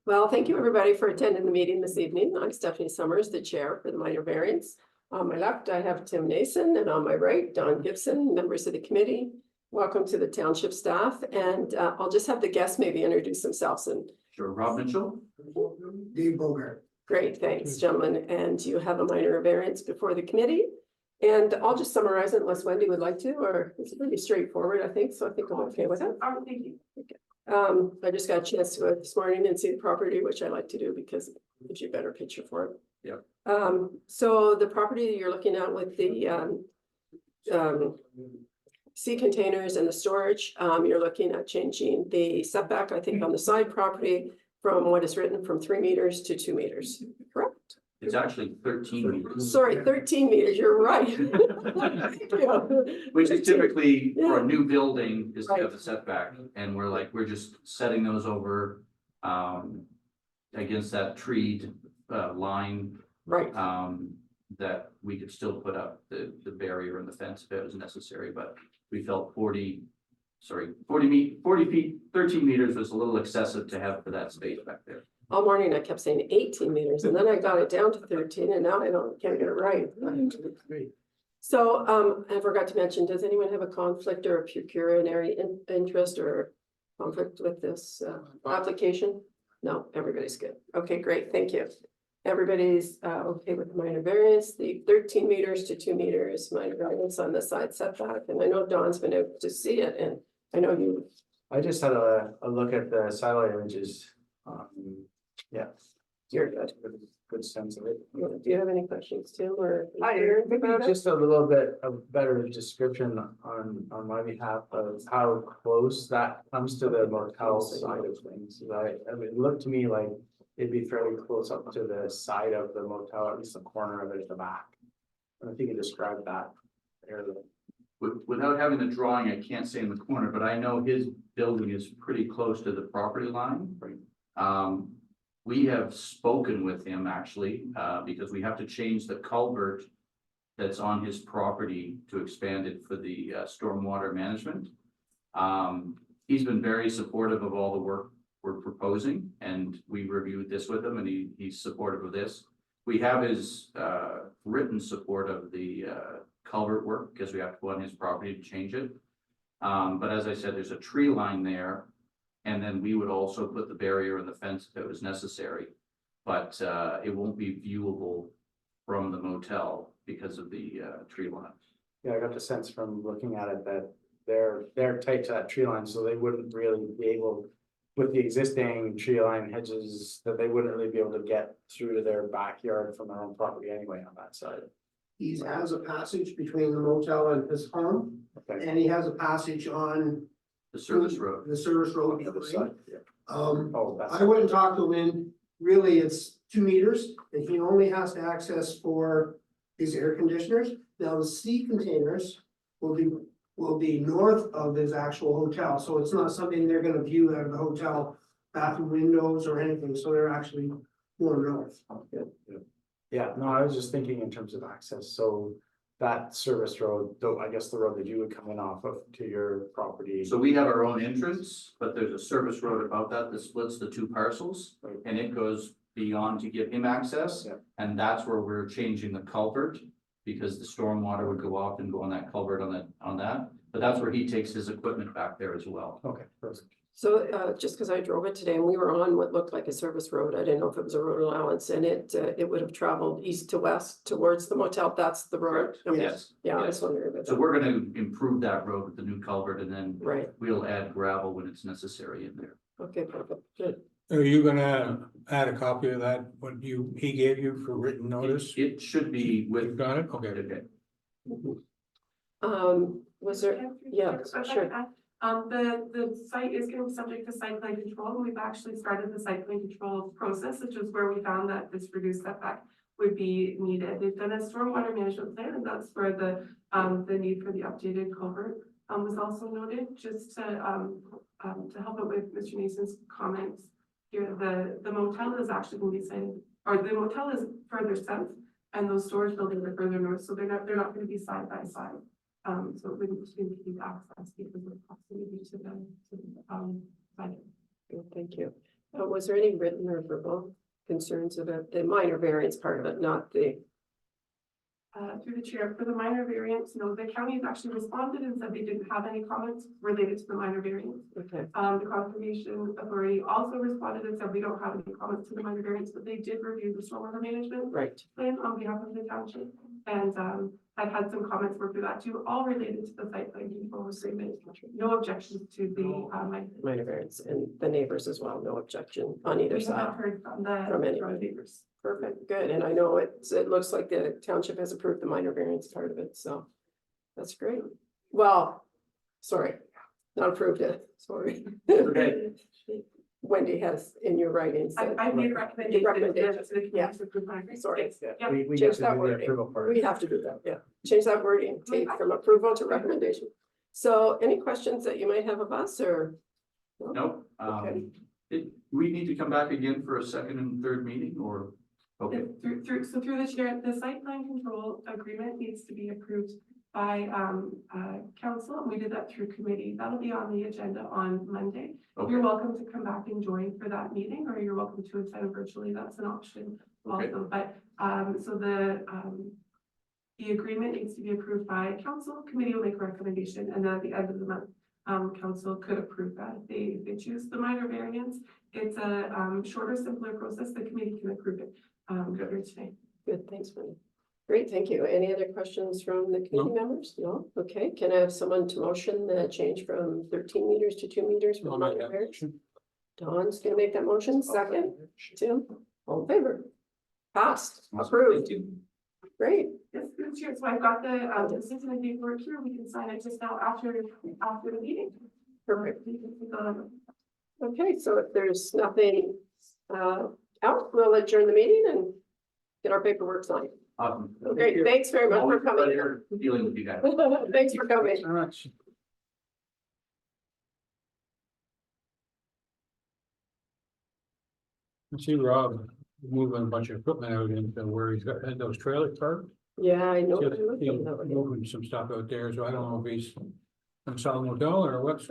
Well, thank you everybody for attending the meeting this evening. I'm Stephanie Summers, the chair for the minor variance. On my left, I have Tim Nason, and on my right, Don Gibson, members of the committee. Welcome to the township staff, and I'll just have the guests maybe introduce themselves. And Sure, Rob Mitchell. Dave Bogart. great, thanks, gentlemen. And you have a minor variance before the committee. And I'll just summarize it unless Wendy would like to, or it's pretty straightforward, I think. So I think I'm okay with it. Thank you. I just got a chance to go this morning and see the property, which I like to do because it gives you a better picture for it. Yeah. So the property you're looking at with the sea containers and the storage, you're looking at changing the setback, I think, on the side property from what is written from 3 meters to 2 meters, correct? It's actually 13 meters. Sorry, 13 meters, you're right. Thank you. Which is typically for Yeah. a new building is to Right. have a setback, and we're just setting those over against that treed line Right, that we could still put up the barrier and the fence if it was necessary, but we felt 40 feet, 13 meters was a little excessive to have for that space back there. all morning I kept saying 18 meters and then I got it down to 13 and now can't get it right. So I forgot to mention, does anyone have a conflict or a pecuniary interest or conflict with this application? No, everybody's good. Okay, great, thank you. Everybody's okay with the minor variance, the 13 meters to 2 meters minor variance on the side setback. And I know Dawn's been able to see it, and I know you. I just had a look at the satellite images. Yeah. You're good. Good sense of it. Do you have any questions, Tim, or? Maybe just a little bit of better description on my behalf of how close that comes to the motel side of things. I mean, it looked to me like it'd be fairly close up to the side of the motel, at least the corner of it at the back. And if you could describe that area. Without having the drawing, I can't say in the corner, but I know his building is pretty close to the property line. We have spoken with him actually, because we have to change the culvert that's on his property to expand it for the stormwater management. He's been very supportive of all the work we're proposing, and we reviewed this with him, and he's supportive of this. We have his written support of the culvert work because we have to go on his property to change it. But as I said, there's a tree line there. And then we would also put the barrier and the fence if it was necessary. But it won't be viewable from the motel because of the tree line. Yeah, I got the sense from looking at it that they're tight to that tree line, so they wouldn't really be able, with the existing tree line hedges, that they wouldn't really be able to get through to their backyard from their own property anyway on that side. He has a passage between the motel and his home, Okay. and he has a passage on The service road. the service road. On the other side, yeah. Oh, that's. I went and talked to him, and really it's 2 meters, and he only has to access for his air conditioners. Now, the sea containers will be north of his actual hotel, so it's not something they're gonna view out of the hotel bathroom windows or anything, so they're actually more north. Yeah, no, I was just thinking in terms of access, so that service road, though, I guess the road that you would come in off of to your property. So we have our own entrance, but there's a service road above that splits the two parcels. Right. And it goes beyond to give him access. Yeah. And that's where we're changing the culvert. Because the stormwater would go off and go on that culvert on that. But that's where he takes his equipment back there as well. Okay, perfect. So just because I drove it today and we were on what looked like a service road, I didn't know if it was a road allowance, and it would have traveled east to west towards the motel. That's the road. Okay. Yes. Yeah, I yes. was wondering about So that. we're gonna improve that road with the new culvert, and then Right, we'll add gravel when it's necessary in there. okay, perfect, good. Are you gonna add a copy of that, what he gave you for written notice? It should be You with. got it? Okay. Okay. Was there, yeah, sure. The site is going to be subject to site plan control, and we've actually started the site plan control process, which is where we found that this reduced setback would be needed. They've done a stormwater management plan, and that's where the need for the updated culvert was also noted. Just to help out with Mr. Nason's comments here, the motel is actually going to be sited, or the motel is further south, and those storage buildings are further north, so they're not going to be side by side. So it wouldn't impede access because of proximity to site. Good, thank you. Was there any written or verbal concerns about the minor variance part of it, not the, Through the chair, for the minor variance, no, the county has actually responded and said they didn't have any comments related to the minor variance. okay, The Conservation Authority also responded and said we don't have any comments to the minor variance, but they did review the stormwater management right, plan on behalf of the township. And I've had some comments work through that too, all related to the site plan control agreement. No objections to the minor variance, and the neighbors as well, no objection on either we have side. not heard from From any- the neighbors. Perfect, good, and I know it looks like the township has approved the minor variance part of it, so that's great. Well, sorry, not approved it, sorry. Okay. Wendy has in your writing said, I've made recommendations Recommendations, to the yeah. committee to approve minor variance. sorry, Yeah. We get Change to that do the wording. approval part. we have to do that, yeah, change that wording, take from approval to recommendation. So any questions that you might have of us, or? Nope. Okay. Do we need to come back again for a second and third meeting or? Okay, Through the chair, the site plan control agreement needs to be approved by council, and we did that through committee. That'll be on the agenda on Monday. okay, You're welcome to come back and join for that meeting, or you're welcome to attend virtually. That's an option Okay. also. But so the agreement needs to be approved by council. Committee will make a recommendation, and then at the end of the month, council could approve that. If they choose the minor variance, it's a shorter, simpler process. The committee can approve it later today. Good, thanks, Wendy. Great, thank you. Any other questions from the committee members? No? Okay, can I have someone to motion the change from 13 meters to 2 meters? for I'll make minor that variance? motion. Don's gonna make that motion, second. Tim, all in favor? Passed, approved, Thank you. great. Yes, through the chair. So I've got the citizen paperwork here. We can sign it just now after the meeting. Perfect. You can take a look. Okay, so if there's nothing else, we'll adjourn the meeting and get our paperwork signed. Awesome. Okay, thanks very much for Always a coming. pleasure dealing with you guys. Thanks for coming. Very much. I see Rob moving a bunch of equipment out into where he's got had those trailers parked. Yeah, I know. Just, he's moving some stuff out there, so I don't know if he's. I'm selling a dollar or what's.